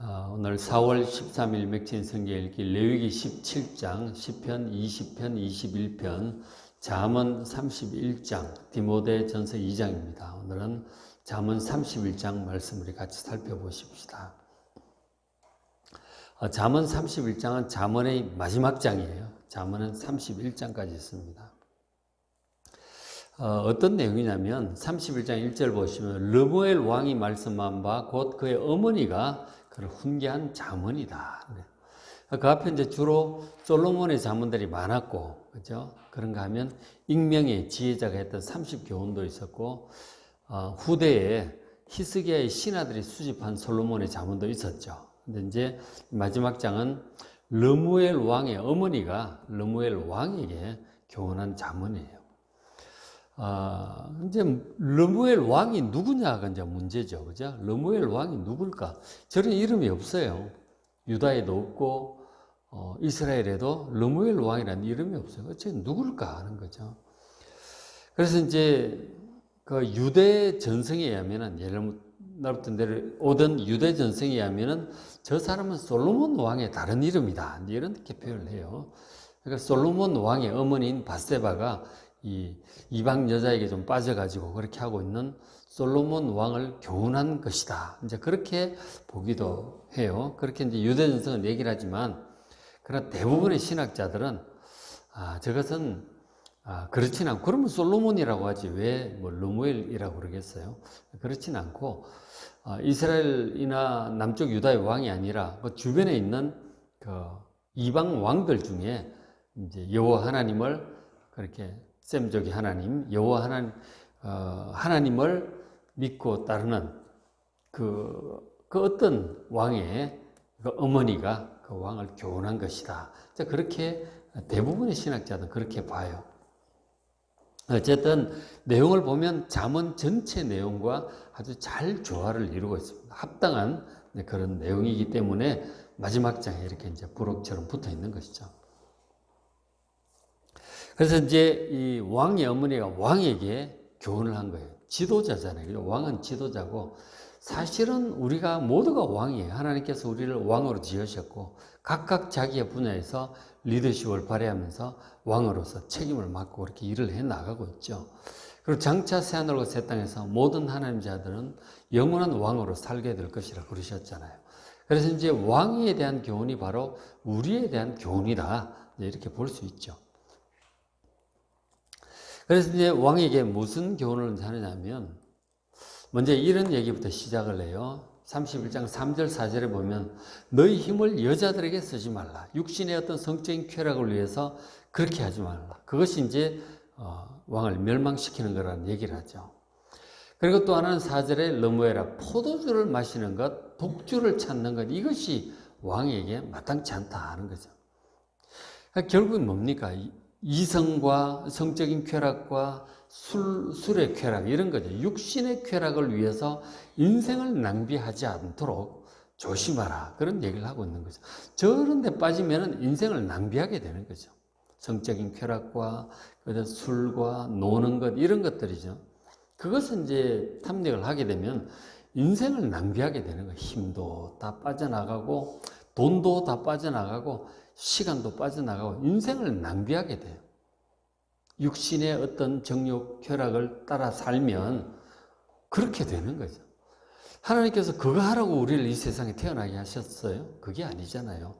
오늘 4월 13일 맥힌 성경 읽기 레위기 17장, 시편 20편, 21편, 잠언 31장, 디모데 전서 2장입니다. 오늘은 잠언 31장 말씀을 같이 살펴보십시다. 잠언 31장은 잠언의 마지막 장이에요. 잠언은 31장까지 있습니다. 어떤 내용이냐면 31장 1절 보시면 르무엘 왕이 말씀한 바 곧 그의 어머니가 그를 훈계한 잠언이다. 그 앞에 이제 주로 솔로몬의 잠언들이 많았고, 그죠? 그런가 하면 익명의 지혜자가 했던 30교훈도 있었고, 후대에 히스기야의 신하들이 수집한 솔로몬의 잠언도 있었죠. 근데 이제 마지막 장은 르무엘 왕의 어머니가 르무엘 왕에게 교훈한 잠언이에요. 이제 르무엘 왕이 누구냐가 이제 문제죠. 그죠? 르무엘 왕이 누굴까? 저런 이름이 없어요. 유다에도 없고, 이스라엘에도 르무엘 왕이라는 이름이 없어요. 어째 누굴까 하는 거죠. 그래서 이제 그 유대 전성에 의하면은, 예를 들어 오던 유대 전성에 의하면은 저 사람은 솔로몬 왕의 다른 이름이다. 이렇게 표현을 해요. 그러니까 솔로몬 왕의 어머니인 밧세바가 이 이방 여자에게 좀 빠져가지고 그렇게 하고 있는 솔로몬 왕을 교훈한 것이다. 이제 그렇게 보기도 해요. 그렇게 이제 유대 전성은 얘기를 하지만, 그러나 대부분의 신학자들은, 저것은, 그렇진 않고, 그러면 솔로몬이라고 하지, 왜 뭐 르무엘이라고 그러겠어요? 그렇진 않고, 이스라엘이나 남쪽 유다의 왕이 아니라, 그 주변에 있는 그 이방 왕들 중에 이제 여호와 하나님을 그렇게 셈족이 하나님, 여호와 하나님을 믿고 따르는 그 어떤 왕의 그 어머니가 그 왕을 교훈한 것이다. 그렇게 대부분의 신학자들은 그렇게 봐요. 어쨌든 내용을 보면 잠언 전체 내용과 아주 잘 조화를 이루고 있습니다. 합당한 그런 내용이기 때문에 마지막 장에 이렇게 이제 부록처럼 붙어 있는 것이죠. 그래서 이제 이 왕의 어머니가 왕에게 교훈을 한 거예요. 지도자잖아요. 왕은 지도자고, 사실은 우리가 모두가 왕이에요. 하나님께서 우리를 왕으로 지으셨고, 각각 자기의 분야에서 리더십을 발휘하면서 왕으로서 책임을 맡고 그렇게 일을 해 나가고 있죠. 그리고 장차 새하늘과 새 땅에서 모든 하나님 자들은 영원한 왕으로 살게 될 것이라 그러셨잖아요. 그래서 이제 왕에 대한 교훈이 바로 우리에 대한 교훈이다. 이렇게 볼 수 있죠. 그래서 이제 왕에게 무슨 교훈을 하느냐면, 먼저 이런 얘기부터 시작을 해요. 31장 3절 4절에 보면 너희 힘을 여자들에게 쓰지 말라. 육신의 어떤 성적인 쾌락을 위해서 그렇게 하지 말라. 그것이 이제 왕을 멸망시키는 거라는 얘기를 하죠. 그리고 또 하나는 4절에 르무엘아, 포도주를 마시는 것, 독주를 찾는 것, 이것이 왕에게 마땅치 않다 하는 거죠. 그러니까 결국은 뭡니까? 이성과 성적인 쾌락과 술의 쾌락, 이런 거죠. 육신의 쾌락을 위해서 인생을 낭비하지 않도록 조심하라. 그런 얘기를 하고 있는 거죠. 저런 데 빠지면 인생을 낭비하게 되는 거죠. 성적인 쾌락과 술과 노는 것, 이런 것들이죠. 그것은 이제 탐닉을 하게 되면 인생을 낭비하게 되는 거예요. 힘도 다 빠져나가고, 돈도 다 빠져나가고, 시간도 빠져나가고 인생을 낭비하게 돼요. 육신의 어떤 정욕, 쾌락을 따라 살면 그렇게 되는 거죠. 하나님께서 그거 하라고 우리를 이 세상에 태어나게 하셨어요? 그게 아니잖아요.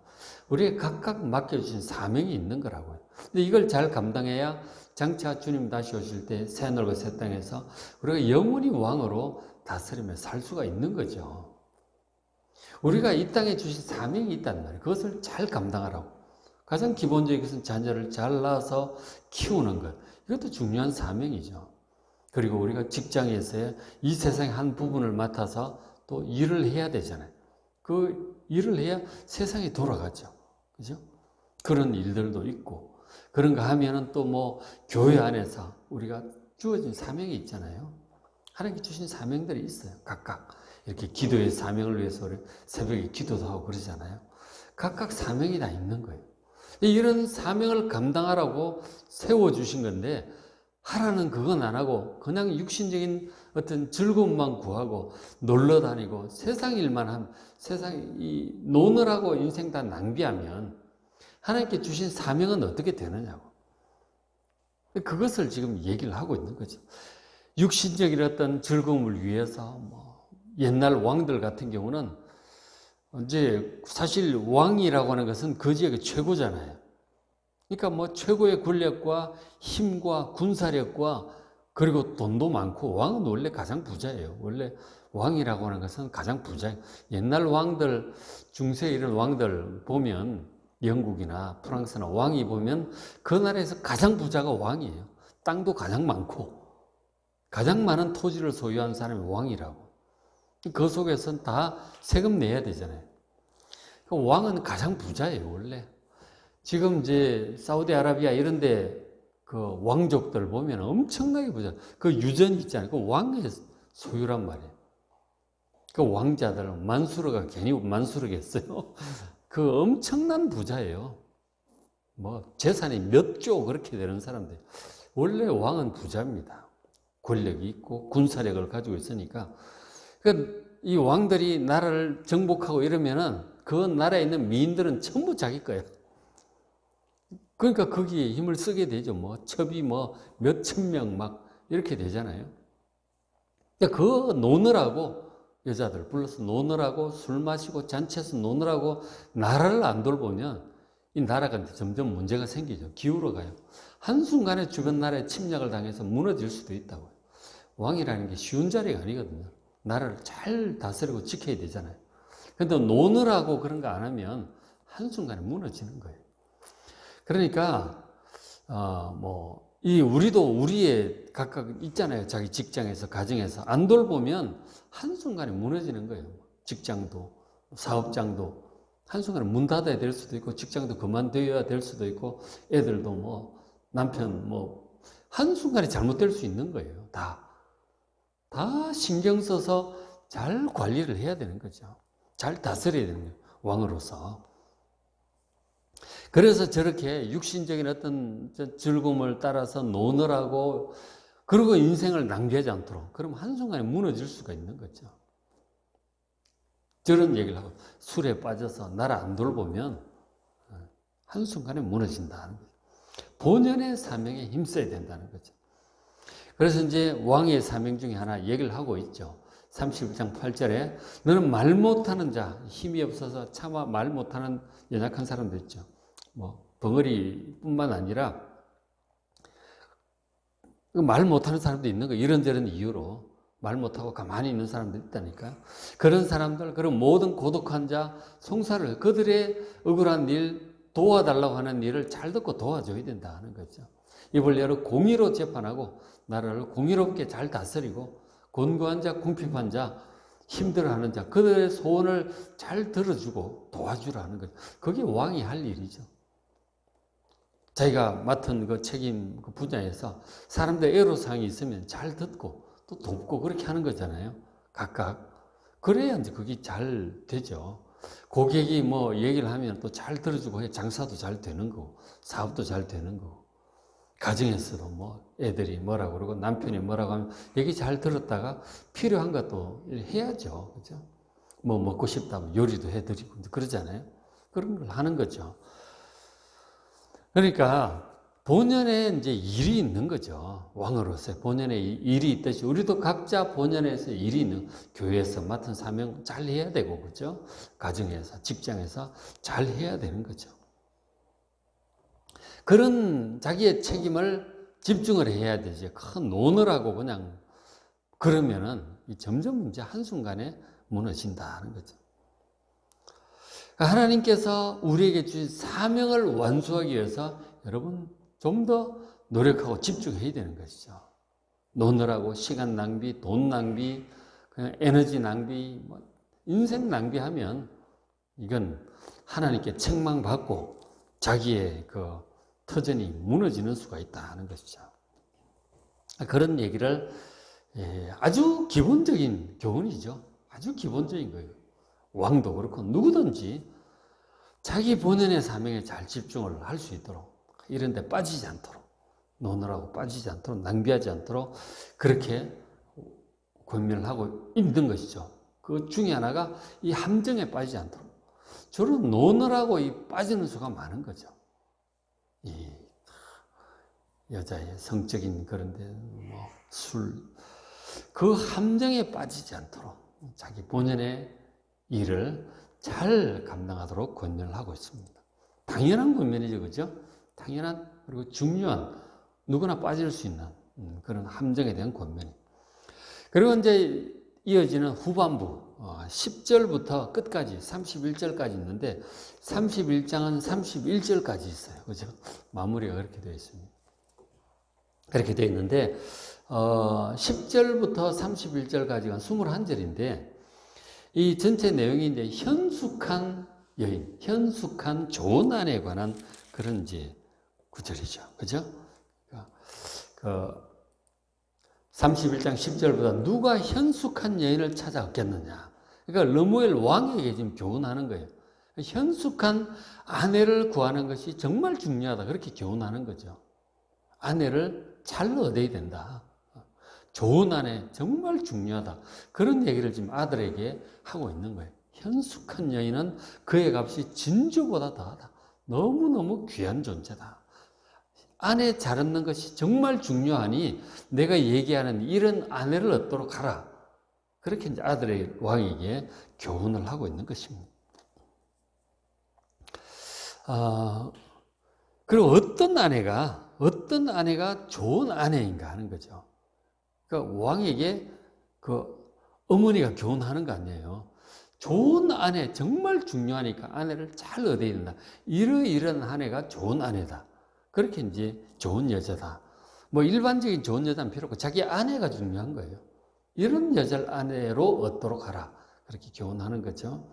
우리에게 각각 맡겨주신 사명이 있는 거라고요. 근데 이걸 잘 감당해야 장차 주님 다시 오실 때 새하늘과 새 땅에서 우리가 영원히 왕으로 다스리며 살 수가 있는 거죠. 우리가 이 땅에 주신 사명이 있단 말이에요. 그것을 잘 감당하라고. 가장 기본적인 것은 자녀를 잘 낳아서 키우는 것. 이것도 중요한 사명이죠. 그리고 우리가 직장에서의 이 세상의 한 부분을 맡아서 또 일을 해야 되잖아요. 그 일을 해야 세상이 돌아가죠. 그죠? 그런 일들도 있고. 그런가 하면은 또 뭐 교회 안에서 우리가 주어진 사명이 있잖아요. 하나님께 주신 사명들이 있어요. 각각. 이렇게 기도의 사명을 위해서 우리 새벽에 기도도 하고 그러잖아요. 각각 사명이 다 있는 거예요. 이런 사명을 감당하라고 세워주신 건데, 하라는 그건 안 하고 그냥 육신적인 어떤 즐거움만 구하고 놀러 다니고 세상 일만 하면 세상 이 노느라고 인생 다 낭비하면 하나님께 주신 사명은 어떻게 되느냐고. 그것을 지금 얘기를 하고 있는 거죠. 육신적인 어떤 즐거움을 위해서 뭐 옛날 왕들 같은 경우는 이제 사실 왕이라고 하는 것은 그 지역의 최고잖아요. 그러니까 뭐 최고의 권력과 힘과 군사력과 그리고 돈도 많고 왕은 원래 가장 부자예요. 원래 왕이라고 하는 것은 가장 부자예요. 옛날 왕들 중세 이런 왕들 보면 영국이나 프랑스나 왕이 보면 그 나라에서 가장 부자가 왕이에요. 땅도 가장 많고 가장 많은 토지를 소유한 사람이 왕이라고. 그 속에서는 다 세금 내야 되잖아요. 왕은 가장 부자예요, 원래. 지금 이제 사우디아라비아 이런 데 그 왕족들 보면 엄청나게 부자. 그 유전 있잖아요. 그 왕의 소유란 말이에요. 그 왕자들, 만수르가 괜히 만수르겠어요. 그 엄청난 부자예요. 뭐 재산이 몇 조 그렇게 되는 사람들. 원래 왕은 부자입니다. 권력이 있고 군사력을 가지고 있으니까. 그러니까 이 왕들이 나라를 정복하고 이러면은 그 나라에 있는 미인들은 전부 자기 거예요. 그러니까 거기에 힘을 쓰게 되죠. 뭐 첩이 뭐 몇천 명 막 이렇게 되잖아요. 그러니까 그 노느라고 여자들 불러서 노느라고 술 마시고 잔치에서 노느라고 나라를 안 돌보면 이 나라가 점점 문제가 생기죠. 기울어가요. 한순간에 주변 나라에 침략을 당해서 무너질 수도 있다고요. 왕이라는 게 쉬운 자리가 아니거든요. 나라를 잘 다스리고 지켜야 되잖아요. 그런데 노느라고 그런 거 안 하면 한순간에 무너지는 거예요. 그러니까 우리도 우리의 각각 있잖아요. 자기 직장에서 가정에서 안 돌보면 한순간에 무너지는 거예요. 직장도 사업장도 한순간에 문 닫아야 될 수도 있고 직장도 그만둬야 될 수도 있고 애들도 뭐 남편 뭐 한순간에 잘못될 수 있는 거예요. 다 신경 써서 잘 관리를 해야 되는 거죠. 잘 다스려야 되는 거예요. 왕으로서. 그래서 저렇게 육신적인 어떤 즐거움을 따라서 노느라고 그리고 인생을 낭비하지 않도록 그럼 한순간에 무너질 수가 있는 거죠. 저런 얘기를 하고 술에 빠져서 나를 안 돌보면 한순간에 무너진다는 거죠. 본연의 사명에 힘써야 된다는 거죠. 그래서 이제 왕의 사명 중에 하나 얘기를 하고 있죠. 31장 8절에 너는 말 못하는 자, 힘이 없어서 차마 말 못하는 연약한 사람도 있죠. 뭐 벙어리뿐만 아니라 말 못하는 사람도 있는 거예요. 이런저런 이유로 말 못하고 가만히 있는 사람도 있다니까. 그런 사람들, 그런 모든 고독한 자, 송사를 그들의 억울한 일, 도와달라고 하는 일을 잘 듣고 도와줘야 된다 하는 거죠. 이걸 여러 공의로 재판하고 나라를 공의롭게 잘 다스리고 곤고한 자, 궁핍한 자, 힘들어하는 자, 그들의 소원을 잘 들어주고 도와주라는 거죠. 그게 왕이 할 일이죠. 자기가 맡은 그 책임 그 분야에서 사람들 애로사항이 있으면 잘 듣고 또 돕고 그렇게 하는 거잖아요. 각각. 그래야 이제 그게 잘 되죠. 고객이 뭐 얘기를 하면 또 잘 들어주고 해. 장사도 잘 되는 거고, 사업도 잘 되는 거고. 가정에서도 뭐 애들이 뭐라고 그러고 남편이 뭐라고 하면 얘기 잘 들었다가 필요한 것도 해야죠. 그죠? 뭐 먹고 싶다면 요리도 해드리고 그러잖아요. 그런 걸 하는 거죠. 그러니까 본연에 이제 일이 있는 거죠. 왕으로서 본연에 일이 있듯이 우리도 각자 본연에서 일이 있는 교회에서 맡은 사명 잘 해야 되고 그죠? 가정에서 직장에서 잘 해야 되는 거죠. 그런 자기의 책임을 집중을 해야 되지. 큰 노느라고 그냥 그러면은 점점 이제 한순간에 무너진다는 거죠. 하나님께서 우리에게 주신 사명을 완수하기 위해서 여러분 좀 더 노력하고 집중해야 되는 것이죠. 노느라고 시간 낭비, 돈 낭비, 그냥 에너지 낭비, 인생 낭비하면 이건 하나님께 책망받고 자기의 그 터전이 무너지는 수가 있다는 것이죠. 그런 얘기를 아주 기본적인 교훈이죠. 아주 기본적인 거예요. 왕도 그렇고 누구든지 자기 본연의 사명에 잘 집중을 할 수 있도록 이런 데 빠지지 않도록 노느라고 빠지지 않도록, 낭비하지 않도록 그렇게 권면을 하고 있는 것이죠. 그 중에 하나가 이 함정에 빠지지 않도록. 주로 노느라고 이 빠지는 수가 많은 거죠. 이 여자의 성적인 그런데 뭐 술, 그 함정에 빠지지 않도록 자기 본연의 일을 잘 감당하도록 권면을 하고 있습니다. 당연한 권면이죠, 그죠? 당연한 그리고 중요한 누구나 빠질 수 있는 그런 함정에 대한 권면이. 그리고 이제 이어지는 후반부 10절부터 끝까지 31절까지 있는데 31장은 31절까지 있어요. 그죠? 마무리가 그렇게 되어 있습니다. 그렇게 되어 있는데 10절부터 31절까지가 21절인데 이 전체 내용이 이제 현숙한 여인, 현숙한 좋은 아내에 관한 그런 이제 구절이죠. 그죠? 31장 10절보다 누가 현숙한 여인을 찾아 얻겠느냐. 그러니까 르무엘 왕에게 지금 교훈하는 거예요. 현숙한 아내를 구하는 것이 정말 중요하다. 그렇게 교훈하는 거죠. 아내를 잘 얻어야 된다. 좋은 아내 정말 중요하다. 그런 얘기를 지금 아들에게 하고 있는 거예요. 현숙한 여인은 그의 값이 진주보다 더하다. 너무너무 귀한 존재다. 아내 잘 얻는 것이 정말 중요하니 내가 얘기하는 이런 아내를 얻도록 하라. 그렇게 이제 아들의 왕에게 교훈을 하고 있는 것입니다. 그리고 어떤 아내가 좋은 아내인가 하는 거죠. 그러니까 왕에게 그 어머니가 교훈하는 거 아니에요. 좋은 아내 정말 중요하니까 아내를 잘 얻어야 된다. 이런 아내가 좋은 아내다. 그렇게 이제 좋은 여자다. 뭐 일반적인 좋은 여자는 필요 없고 자기 아내가 중요한 거예요. 이런 여자를 아내로 얻도록 하라. 그렇게 교훈하는 거죠.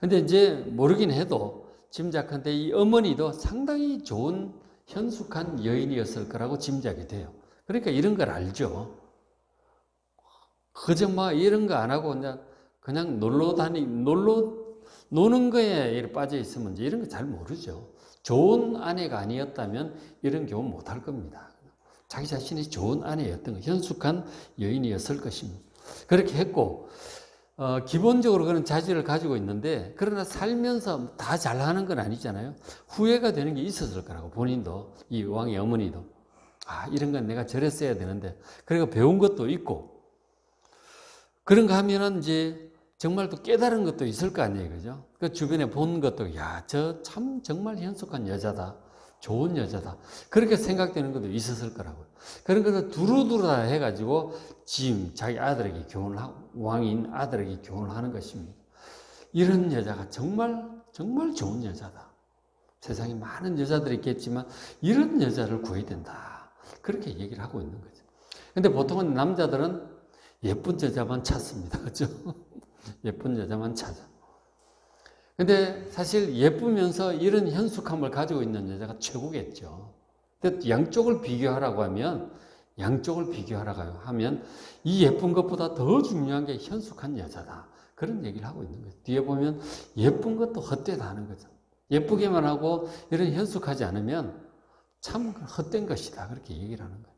근데 이제 모르긴 해도 짐작한데 이 어머니도 상당히 좋은 현숙한 여인이었을 거라고 짐작이 돼요. 그러니까 이런 걸 알죠. 그저 막 이런 거 안 하고 그냥 노는 거에 빠져 있으면 이제 이런 거 잘 모르죠. 좋은 아내가 아니었다면 이런 경우 못 할 겁니다. 자기 자신이 좋은 아내였던 거, 현숙한 여인이었을 것입니다. 그렇게 했고, 기본적으로 그런 자질을 가지고 있는데, 그러나 살면서 다 잘하는 건 아니잖아요. 후회가 되는 게 있었을 거라고, 본인도, 이 왕의 어머니도. 이런 건 내가 저랬어야 되는데, 그리고 배운 것도 있고, 그런 거 하면은 이제 정말 또 깨달은 것도 있을 거 아니에요. 그죠? 그 주변에 본 것도, 저 참 정말 현숙한 여자다. 좋은 여자다. 그렇게 생각되는 것도 있었을 거라고요. 그런 것을 두루두루 다 해가지고 지금 자기 아들에게 교훈을 하고, 왕인 아들에게 교훈을 하는 것입니다. 이런 여자가 정말, 정말 좋은 여자다. 세상에 많은 여자들이 있겠지만 이런 여자를 구해야 된다. 그렇게 얘기를 하고 있는 거죠. 근데 보통은 남자들은 예쁜 여자만 찾습니다. 그죠? 예쁜 여자만 찾아. 근데 사실 예쁘면서 이런 현숙함을 가지고 있는 여자가 최고겠죠. 근데 양쪽을 비교하라고 하면 이 예쁜 것보다 더 중요한 게 현숙한 여자다. 그런 얘기를 하고 있는 거예요. 뒤에 보면 예쁜 것도 헛되다 하는 거죠. 예쁘게만 하고 이런 현숙하지 않으면 참 헛된 것이다. 그렇게 얘기를 하는 거예요.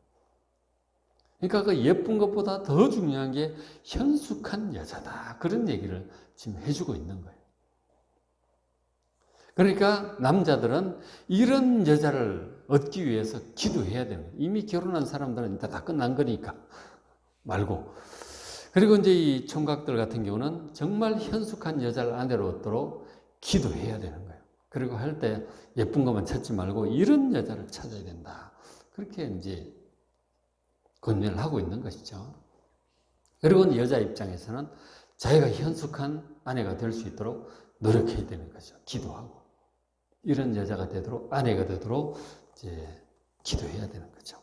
그러니까 그 예쁜 것보다 더 중요한 게 현숙한 여자다. 그런 얘기를 지금 해주고 있는 거예요. 그러니까 남자들은 이런 여자를 얻기 위해서 기도해야 되는 거예요. 이미 결혼한 사람들은 다 끝난 거니까 말고. 그리고 이제 이 총각들 같은 경우는 정말 현숙한 여자를 아내로 얻도록 기도해야 되는 거예요. 그리고 할 때 예쁜 것만 찾지 말고 이런 여자를 찾아야 된다. 그렇게 이제 권면을 하고 있는 것이죠. 그리고 여자 입장에서는 자기가 현숙한 아내가 될 수 있도록 노력해야 되는 거죠. 기도하고. 이런 여자가 되도록, 아내가 되도록 이제 기도해야 되는 거죠.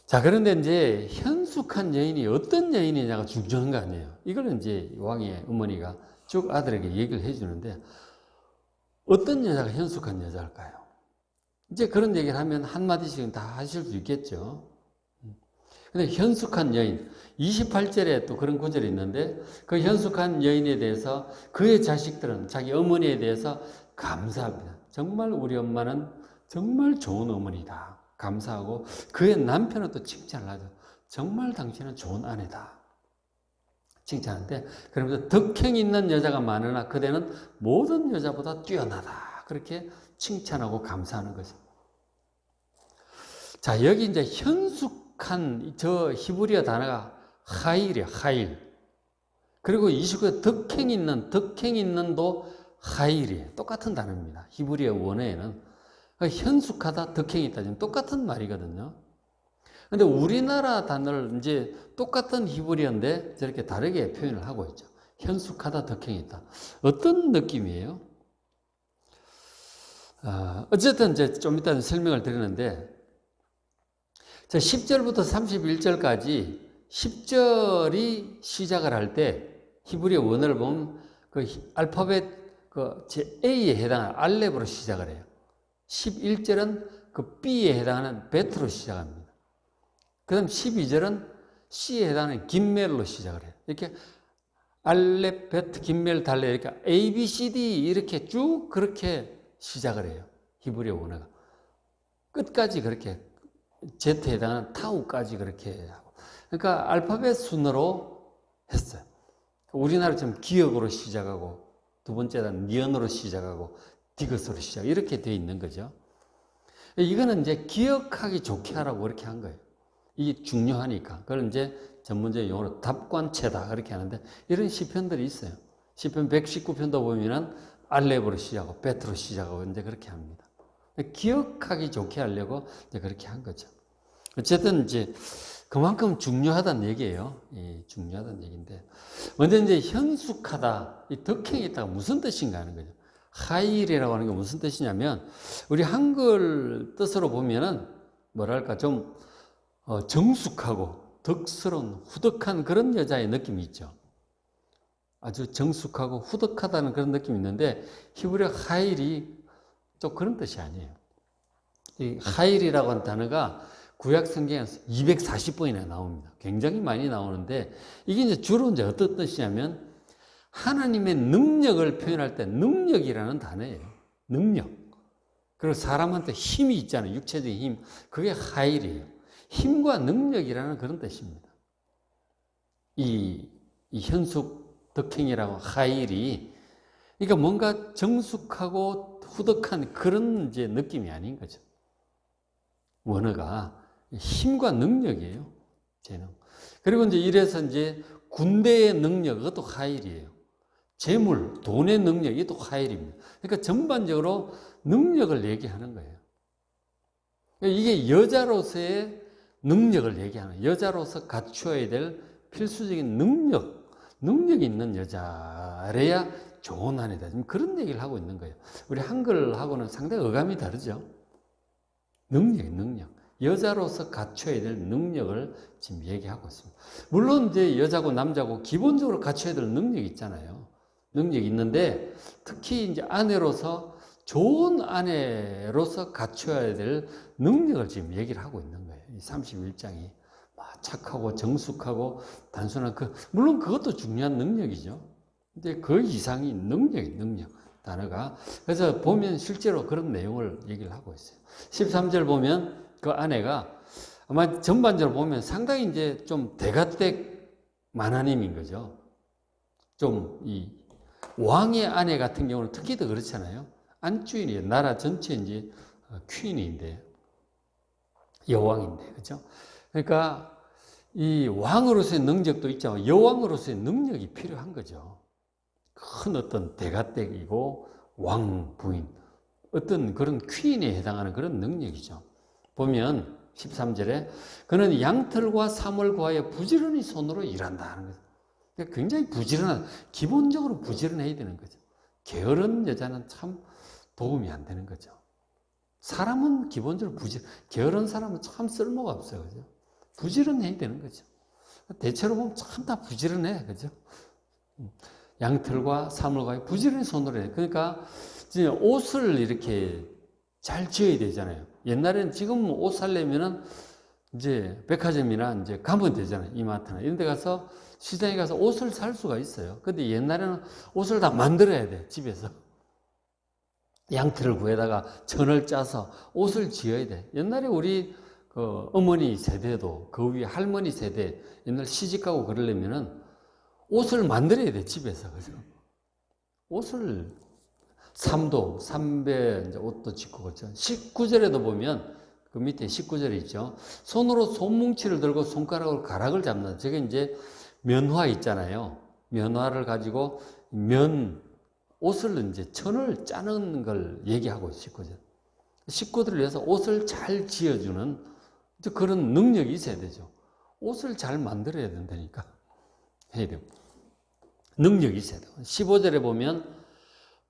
자, 그런데 이제 현숙한 여인이 어떤 여인이냐가 중요한 거 아니에요. 이걸 이제 왕의 어머니가 쭉 아들에게 얘기를 해주는데, 어떤 여자가 현숙한 여자일까요? 이제 그런 얘기를 하면 한마디씩은 다 하실 수 있겠죠. 근데 현숙한 여인, 28절에 또 그런 구절이 있는데, 그 현숙한 여인에 대해서 그의 자식들은 자기 어머니에 대해서 감사합니다. 정말 우리 엄마는 정말 좋은 어머니다. 감사하고 그의 남편은 또 칭찬을 하죠. 정말 당신은 좋은 아내다. 칭찬하는데 그러면서 덕행 있는 여자가 많으나 그대는 모든 여자보다 뛰어나다. 그렇게 칭찬하고 감사하는 거죠. 자, 여기 이제 현숙한 저 히브리어 단어가 하일이에요. 하일. 그리고 29에 덕행 있는도 하일이에요. 똑같은 단어입니다. 히브리어 원어에는. 현숙하다, 덕행이 있다. 지금 똑같은 말이거든요. 근데 우리나라 단어를 이제 똑같은 히브리어인데 저렇게 다르게 표현을 하고 있죠. 현숙하다, 덕행이 있다. 어떤 느낌이에요? 어쨌든 이제 좀 이따 설명을 드리는데, 10절부터 31절까지 10절이 시작을 할 때 히브리어 원어를 보면 그 알파벳 그 A에 해당하는 알렙으로 시작을 해요. 11절은 그 B에 해당하는 베트로 시작합니다. 그 다음 12절은 C에 해당하는 김멜로 시작을 해요. 이렇게 알렙, 베트, 김멜, 달레 이렇게 A, B, C, D 이렇게 쭉 그렇게 시작을 해요. 히브리어 원어가. 끝까지 그렇게 Z에 해당하는 타우까지 그렇게 하고. 그러니까 알파벳 순으로 했어요. 우리나라처럼 기역으로 시작하고 두 번째는 니언으로 시작하고 디귿으로 시작 이렇게 되어 있는 거죠. 이거는 이제 기억하기 좋게 하라고 그렇게 한 거예요. 이게 중요하니까. 그걸 이제 전문적인 용어로 답관체다 그렇게 하는데 이런 시편들이 있어요. 시편 119편도 보면은 알렙으로 시작하고 베트로 시작하고 이제 그렇게 합니다. 기억하기 좋게 하려고 이제 그렇게 한 거죠. 어쨌든 이제 그만큼 중요하다는 얘기예요. 중요하다는 얘기인데 먼저 이제 현숙하다, 이 덕행이 있다가 무슨 뜻인가 하는 거죠. 하일이라고 하는 게 무슨 뜻이냐면 우리 한글 뜻으로 보면은 뭐랄까 좀 정숙하고 덕스러운 후덕한 그런 여자의 느낌이 있죠. 아주 정숙하고 후덕하다는 그런 느낌이 있는데 히브리어 하일이 또 그런 뜻이 아니에요. 이 하일이라고 하는 단어가 구약 성경에서 240번이나 나옵니다. 굉장히 많이 나오는데 이게 이제 주로 이제 어떤 뜻이냐면 하나님의 능력을 표현할 때 능력이라는 단어예요. 능력. 그리고 사람한테 힘이 있잖아요. 육체적인 힘. 그게 하일이에요. 힘과 능력이라는 그런 뜻입니다. 이 현숙 덕행이라고 하일이 그러니까 뭔가 정숙하고 후덕한 그런 이제 느낌이 아닌 거죠. 원어가 힘과 능력이에요. 재능. 그리고 이제 이래서 이제 군대의 능력, 그것도 하일이에요. 재물, 돈의 능력, 이것도 하일입니다. 그러니까 전반적으로 능력을 얘기하는 거예요. 이게 여자로서의 능력을 얘기하는, 여자로서 갖추어야 될 필수적인 능력이 있는 여자래야 좋은 아내다. 지금 그런 얘기를 하고 있는 거예요. 우리 한글하고는 상당히 어감이 다르죠. 능력. 여자로서 갖춰야 될 능력을 지금 얘기하고 있습니다. 물론 이제 여자고 남자고 기본적으로 갖춰야 될 능력이 있잖아요. 능력이 있는데 특히 이제 아내로서 좋은 아내로서 갖춰야 될 능력을 지금 얘기를 하고 있는 거예요. 이 31장이 착하고 정숙하고 단순한 물론 그것도 중요한 능력이죠. 근데 그 이상이 능력 단어가. 그래서 보면 실제로 그런 내용을 얘기를 하고 있어요. 13절 보면 그 아내가 아마 전반적으로 보면 상당히 이제 좀 대가댁 마나님인 거죠. 좀 이 왕의 아내 같은 경우는 특히 더 그렇잖아요. 안주인이에요. 나라 전체 이제 퀸인데 여왕인데 그죠? 그러니까 이 왕으로서의 능력도 있지만 여왕으로서의 능력이 필요한 거죠. 큰 어떤 대가댁이고 왕 부인 어떤 그런 퀸에 해당하는 그런 능력이죠. 보면 13절에 그는 양털과 사물 구하여 부지런히 손으로 일한다 하는 거죠. 굉장히 부지런한, 기본적으로 부지런해야 되는 거죠. 게으른 여자는 참 도움이 안 되는 거죠. 사람은 기본적으로 게으른 사람은 참 쓸모가 없어요. 그죠? 부지런해야 되는 거죠. 대체로 보면 참 다 부지런해. 그죠? 양털과 사물 구하여 부지런히 손으로 해. 그러니까 옷을 이렇게 잘 지어야 되잖아요. 옛날에는 지금 옷 살려면은 이제 백화점이나 이제 가면 되잖아요. 이마트나 이런 데 가서 시장에 가서 옷을 살 수가 있어요. 근데 옛날에는 옷을 다 만들어야 돼. 집에서. 양털을 구해다가 천을 짜서 옷을 지어야 돼. 옛날에 우리 그 어머니 세대도 그 위에 할머니 세대 옛날 시집가고 그러려면은 옷을 만들어야 돼 집에서. 그죠? 옷을 삼배 이제 옷도 짓고 그죠? 19절에도 보면 그 밑에 19절에 있죠. 손으로 손뭉치를 들고 손가락으로 가락을 잡는다. 저게 이제 면화 있잖아요. 면화를 가지고 옷을 이제 천을 짜는 걸 얘기하고 있고, 식구들을 위해서 옷을 잘 지어주는 그런 능력이 있어야 되죠. 옷을 잘 만들어야 된다니까. 해야 되고. 능력이 있어야 되고. 15절에 보면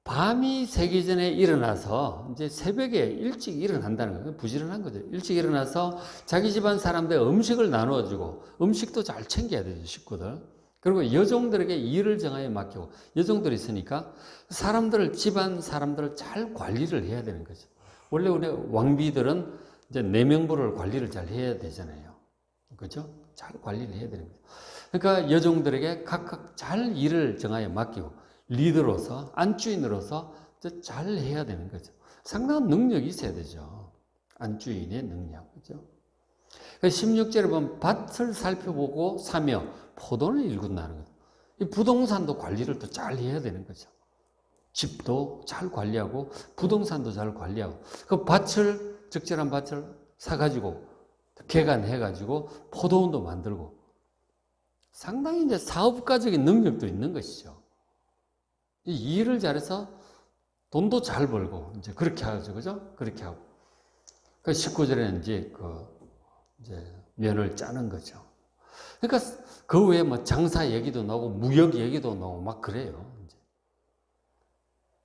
밤이 새기 전에 일어나서 이제 새벽에 일찍 일어난다는 거예요. 부지런한 거죠. 일찍 일어나서 자기 집안 사람들 음식을 나누어주고 음식도 잘 챙겨야 되죠. 식구들. 그리고 여종들에게 일을 정하여 맡기고 여종들이 있으니까 집안 사람들을 잘 관리를 해야 되는 거죠. 원래 우리 왕비들은 이제 내명부를 관리를 잘 해야 되잖아요. 그렇죠? 잘 관리를 해야 되는 거죠. 그러니까 여종들에게 각각 잘 일을 정하여 맡기고 리더로서 안주인으로서 잘 해야 되는 거죠. 상당한 능력이 있어야 되죠. 안주인의 능력. 그죠? 16절에 보면 밭을 살펴보고 사며 포도를 일군다는 거예요. 이 부동산도 관리를 또 잘 해야 되는 거죠. 집도 잘 관리하고 부동산도 잘 관리하고 그 적절한 밭을 사가지고 개간해가지고 포도원도 만들고 상당히 이제 사업가적인 능력도 있는 것이죠. 이 일을 잘해서 돈도 잘 벌고 이제 그렇게 하죠, 그죠? 그렇게 하고 그 19절에는 이제 면을 짜는 거죠. 그러니까 그 외에 뭐 장사 얘기도 나오고 무역 얘기도 나오고 막 그래요. 이제.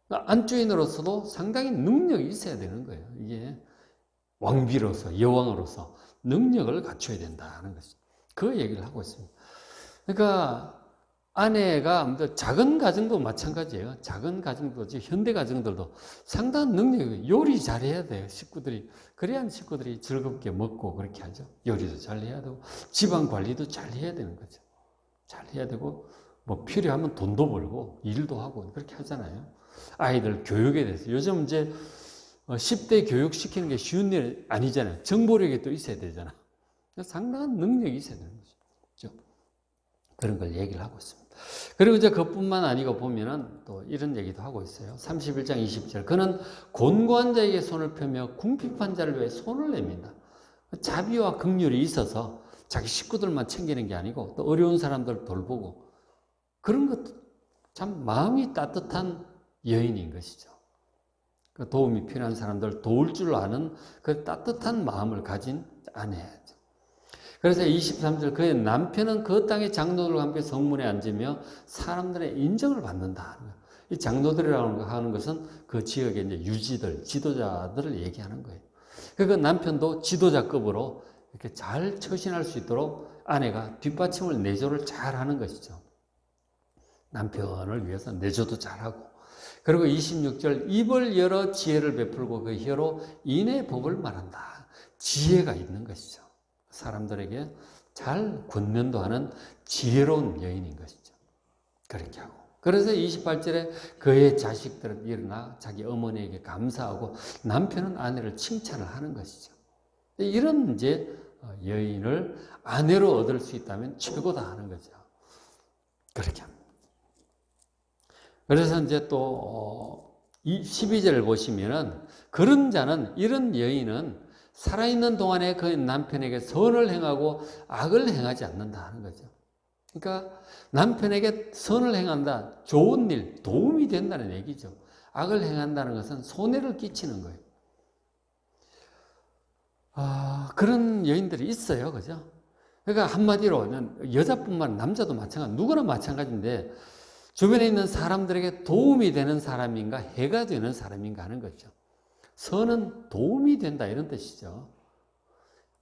그러니까 안주인으로서도 상당히 능력이 있어야 되는 거예요. 이게 왕비로서 여왕으로서 능력을 갖춰야 된다는 것이죠. 그 얘기를 하고 있습니다. 그러니까 아내가 작은 가정도 마찬가지예요. 작은 가정도 현대 가정들도 상당한 능력이 요리 잘해야 돼요. 식구들이 그래야 식구들이 즐겁게 먹고 그렇게 하죠. 요리도 잘해야 되고 집안 관리도 잘해야 되는 거죠. 잘해야 되고 뭐 필요하면 돈도 벌고 일도 하고 그렇게 하잖아요. 아이들 교육에 대해서 요즘 이제 10대 교육 시키는 게 쉬운 일 아니잖아요. 정보력이 또 있어야 되잖아. 상당한 능력이 있어야 되는 거죠. 그런 걸 얘기를 하고 있습니다. 그리고 이제 그뿐만 아니고 보면은 또 이런 얘기도 하고 있어요. 31장 20절. 그는 곤고한 자에게 손을 펴며 궁핍한 자를 위해 손을 내민다. 자비와 긍휼이 있어서 자기 식구들만 챙기는 게 아니고 또 어려운 사람들 돌보고 그런 것도 참 마음이 따뜻한 여인인 것이죠. 그 도움이 필요한 사람들 도울 줄 아는 그 따뜻한 마음을 가진 아내죠. 그래서 23절 그의 남편은 그 땅의 장로들과 함께 성문에 앉으며 사람들의 인정을 받는다. 이 장로들이라고 하는 것은 그 지역의 이제 유지들, 지도자들을 얘기하는 거예요. 그 남편도 지도자급으로 이렇게 잘 처신할 수 있도록 아내가 뒷받침을 내조를 잘 하는 것이죠. 남편을 위해서 내조도 잘하고. 그리고 26절 입을 열어 지혜를 베풀고 그 혀로 인의 법을 말한다. 지혜가 있는 것이죠. 사람들에게 잘 권면도 하는 지혜로운 여인인 것이죠. 그렇게 하고. 그래서 28절에 그의 자식들은 일어나 자기 어머니에게 감사하고 남편은 아내를 칭찬을 하는 것이죠. 이런 이제 여인을 아내로 얻을 수 있다면 최고다 하는 거죠. 그렇게 합니다. 그래서 이제 또 12절을 보시면은 그런 자는 이런 여인은 살아있는 동안에 그 남편에게 선을 행하고 악을 행하지 않는다 하는 거죠. 그러니까 남편에게 선을 행한다, 좋은 일, 도움이 된다는 얘기죠. 악을 행한다는 것은 손해를 끼치는 거예요. 그런 여인들이 있어요. 그죠? 그러니까 한마디로 여자뿐만 남자도 마찬가지, 누구나 마찬가지인데 주변에 있는 사람들에게 도움이 되는 사람인가 해가 되는 사람인가 하는 거죠. 선은 도움이 된다 이런 뜻이죠.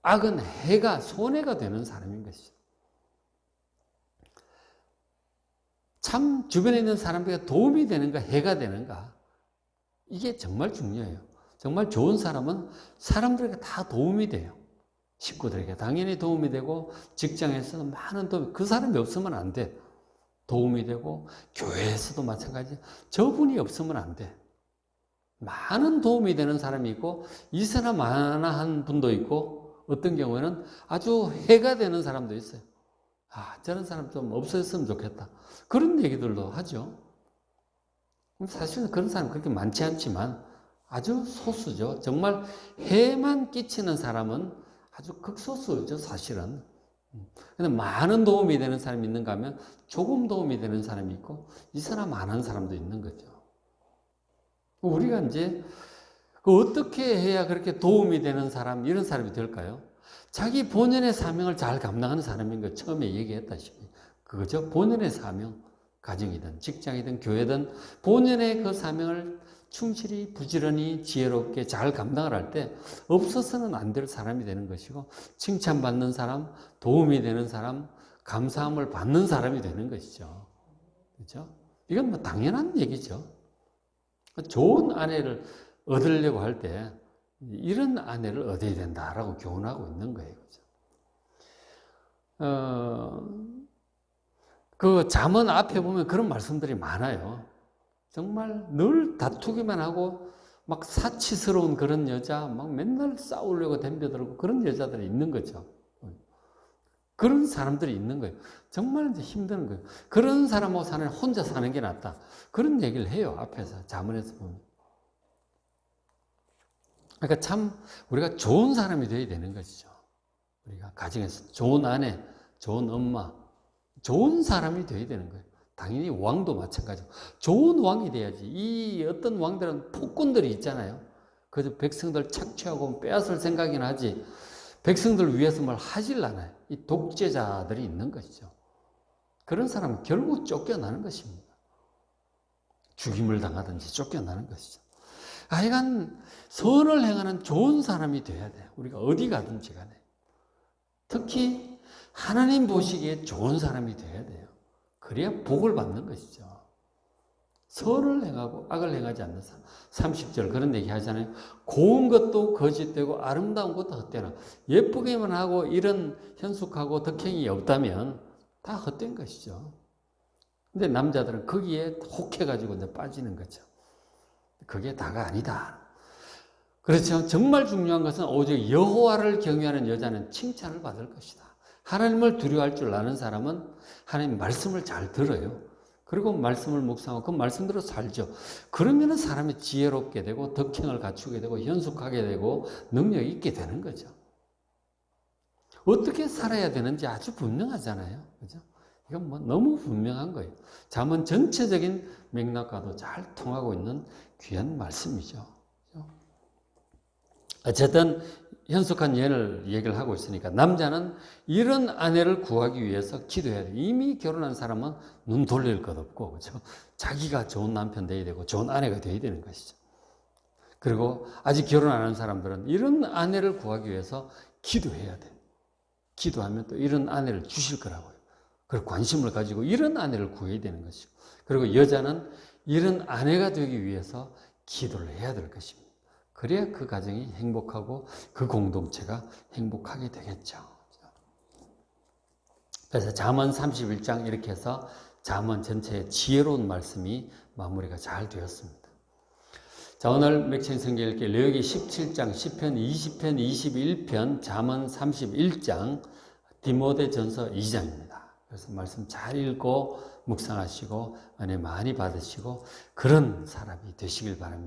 악은 해가 손해가 되는 사람인 것이죠. 참 주변에 있는 사람들에게 도움이 되는가 해가 되는가 이게 정말 중요해요. 정말 좋은 사람은 사람들에게 다 도움이 돼요. 식구들에게 당연히 도움이 되고 직장에서도 많은 도움, 그 사람이 없으면 안 돼. 도움이 되고 교회에서도 마찬가지. 저분이 없으면 안 돼. 많은 도움이 되는 사람이 있고 이세나 마나한 분도 있고 어떤 경우에는 아주 해가 되는 사람도 있어요. 저런 사람 좀 없었으면 좋겠다. 그런 얘기들도 하죠. 사실은 그런 사람 그렇게 많지 않지만 아주 소수죠. 정말 해만 끼치는 사람은 아주 극소수죠, 사실은. 근데 많은 도움이 되는 사람이 있는가 하면 조금 도움이 되는 사람이 있고 이 사람 안 하는 사람도 있는 거죠. 우리가 이제 어떻게 해야 그렇게 도움이 되는 사람, 이런 사람이 될까요? 자기 본연의 사명을 잘 감당하는 사람인 거 처음에 얘기했다시피 그거죠. 본연의 사명, 가정이든 직장이든 교회든 본연의 그 사명을 충실히 부지런히 지혜롭게 잘 감당을 할 때 없어서는 안 될 사람이 되는 것이고 칭찬받는 사람, 도움이 되는 사람, 감사함을 받는 사람이 되는 것이죠. 그렇죠? 이건 뭐 당연한 얘기죠. 좋은 아내를 얻으려고 할 때 이런 아내를 얻어야 된다라고 교훈하고 있는 거예요. 그 잠언 앞에 보면 그런 말씀들이 많아요. 정말 늘 다투기만 하고 막 사치스러운 그런 여자, 막 맨날 싸우려고 덤벼들고 그런 여자들이 있는 거죠. 그런 사람들이 있는 거예요. 정말 이제 힘든 거예요. 그런 사람하고 사는 혼자 사는 게 낫다. 그런 얘기를 해요. 앞에서 잠언에서 보면. 그러니까 참 우리가 좋은 사람이 되어야 되는 것이죠. 우리가 가정에서 좋은 아내, 좋은 엄마, 좋은 사람이 되어야 되는 거예요. 당연히 왕도 마찬가지고 좋은 왕이 돼야지. 이 어떤 왕들은 폭군들이 있잖아요. 그래서 백성들 착취하고 빼앗을 생각이나 하지 백성들 위해서 뭘 하질 않아요. 이 독재자들이 있는 것이죠. 그런 사람은 결국 쫓겨나는 것입니다. 죽임을 당하든지 쫓겨나는 것이죠. 하여간 선을 행하는 좋은 사람이 돼야 돼요. 우리가 어디 가든지 간에. 특히 하나님 보시기에 좋은 사람이 돼야 돼요. 그래야 복을 받는 것이죠. 선을 행하고 악을 행하지 않는 사람. 30절 그런 얘기 하잖아요. 고운 것도 거짓되고 아름다운 것도 헛되나. 예쁘게만 하고 이런 현숙하고 덕행이 없다면 다 헛된 것이죠. 근데 남자들은 거기에 혹해가지고 이제 빠지는 거죠. 그게 다가 아니다. 그렇죠. 정말 중요한 것은 오직 여호와를 경외하는 여자는 칭찬을 받을 것이다. 하나님을 두려워할 줄 아는 사람은 하나님 말씀을 잘 들어요. 그리고 말씀을 묵상하고 그 말씀대로 살죠. 그러면 사람이 지혜롭게 되고 덕행을 갖추게 되고 현숙하게 되고 능력이 있게 되는 거죠. 어떻게 살아야 되는지 아주 분명하잖아요. 그죠? 이건 뭐 너무 분명한 거예요. 잠언 전체적인 맥락과도 잘 통하고 있는 귀한 말씀이죠. 어쨌든 현숙한 예를 얘기를 하고 있으니까 남자는 이런 아내를 구하기 위해서 기도해야 돼요. 이미 결혼한 사람은 눈 돌릴 것 없고 그렇죠? 자기가 좋은 남편 되어야 되고 좋은 아내가 되어야 되는 것이죠. 그리고 아직 결혼 안 한 사람들은 이런 아내를 구하기 위해서 기도해야 돼요. 기도하면 또 이런 아내를 주실 거라고요. 그리고 관심을 가지고 이런 아내를 구해야 되는 것이고 그리고 여자는 이런 아내가 되기 위해서 기도를 해야 될 것입니다. 그래야 그 가정이 행복하고 그 공동체가 행복하게 되겠죠. 그래서 잠언 31장 이렇게 해서 잠언 전체의 지혜로운 말씀이 마무리가 잘 되었습니다. 자, 오늘 맥체인 성경 읽기 레위기 17장, 시편 20편, 21편, 잠언 31장, 디모데전서 2장입니다. 그래서 말씀 잘 읽고 묵상하시고 은혜 많이 받으시고 그런 사람이 되시길 바랍니다.